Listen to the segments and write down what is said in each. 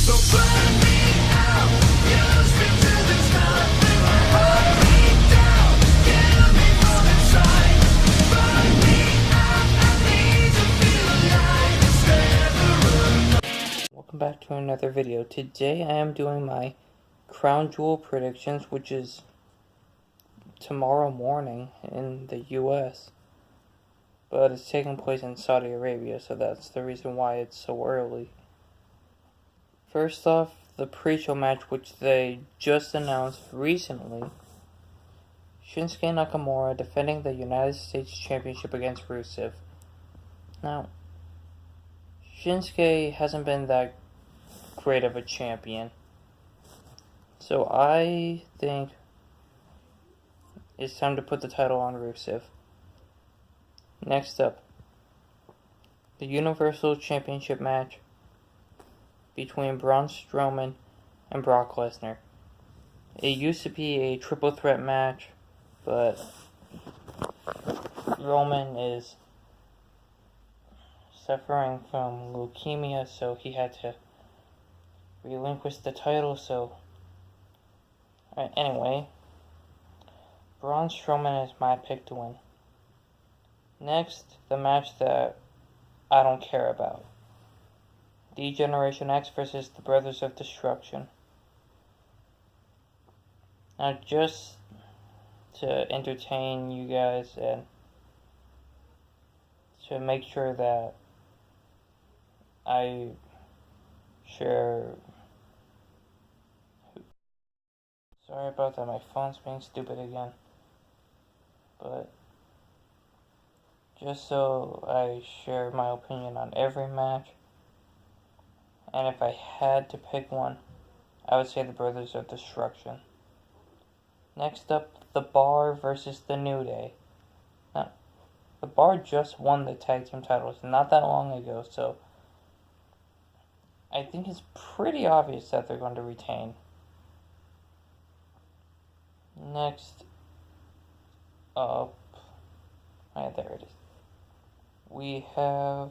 So burn me out, use me till there's nothing. Hold me down, kill me from inside. Burn me out, I need to feel alive. It's never enough. Welcome back to another video. Today I am doing my Crown Jewel predictions, which is tomorrow morning in the US. But it's taking place in Saudi Arabia, so that's the reason why it's so early. First off, the pre-show match, which they just announced recently. Shinsuke Nakamura defending the United States Championship against Rusev. Now, Shinsuke hasn't been that great of a champion, so I think it's time to put the title on Rusev. Next up, the Universal Championship match between Braun Strowman and Brock Lesnar. It used to be a triple threat match, but Roman is suffering from leukemia, so he had to relinquish the title. Anyway, Braun Strowman is my pick to win. Next, the match that I don't care about. D-Generation X versus the Brothers of Destruction. Now, just to entertain you guys and to make sure that I share... Sorry about that, my phone's being stupid again. But just so I share my opinion on every match, and if I had to pick one, I would say the Brothers of Destruction. Next up, The Bar versus The New Day. Now, The Bar just won the tag team titles not that long ago, so I think it's pretty obvious that they're going to retain. Next up, there it is. We have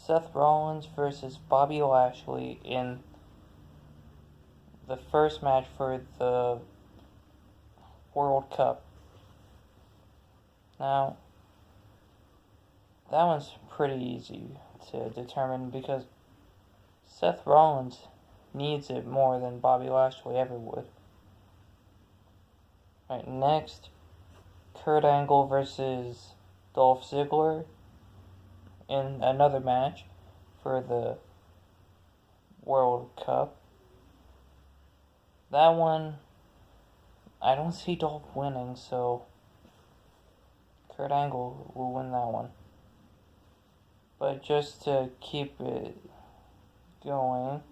Seth Rollins versus Bobby Lashley in the first match for the World Cup. Now, that one's pretty easy to determine because Seth Rollins needs it more than Bobby Lashley ever would. Right, next, Kurt Angle versus Dolph Ziggler in another match for the World Cup. That one, I don't see Dolph winning, so Kurt Angle will win that one. But just to keep it going,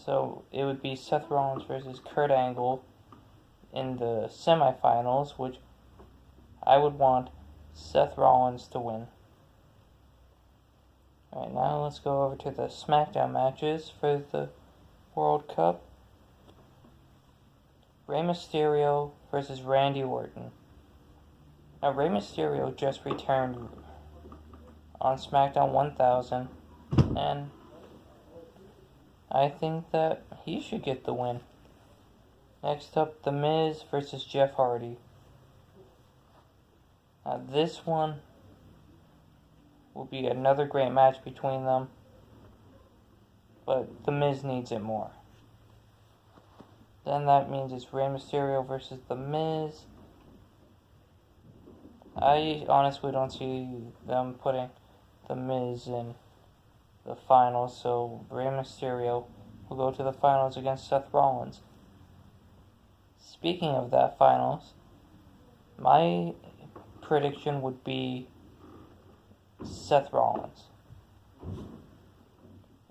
so it would be Seth Rollins versus Kurt Angle in the semifinals, which I would want Seth Rollins to win. Alright, now let's go over to the SmackDown matches for the World Cup. Rey Mysterio versus Randy Orton. Now, Rey Mysterio just returned on SmackDown 1000, and I think that he should get the win. Next up, The Miz versus Jeff Hardy. Now, this one will be another great match between them, but The Miz needs it more. Then that means it's Rey Mysterio versus The Miz. I honestly don't see them putting The Miz in the finals, so Rey Mysterio will go to the finals against Seth Rollins. Speaking of that finals, my prediction would be Seth Rollins.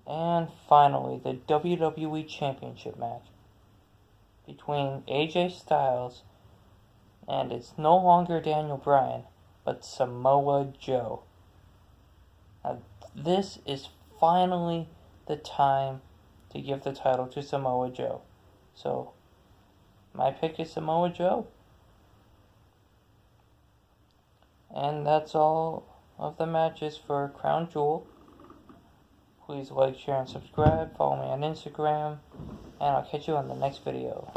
And finally, the WWE Championship match between AJ Styles and it's no longer Daniel Bryan, but Samoa Joe. Now, this is finally the time to give the title to Samoa Joe. So, my pick is Samoa Joe. And that's all of the matches for Crown Jewel. Please like, share, and subscribe. Follow me on Instagram. And I'll catch you on the next video.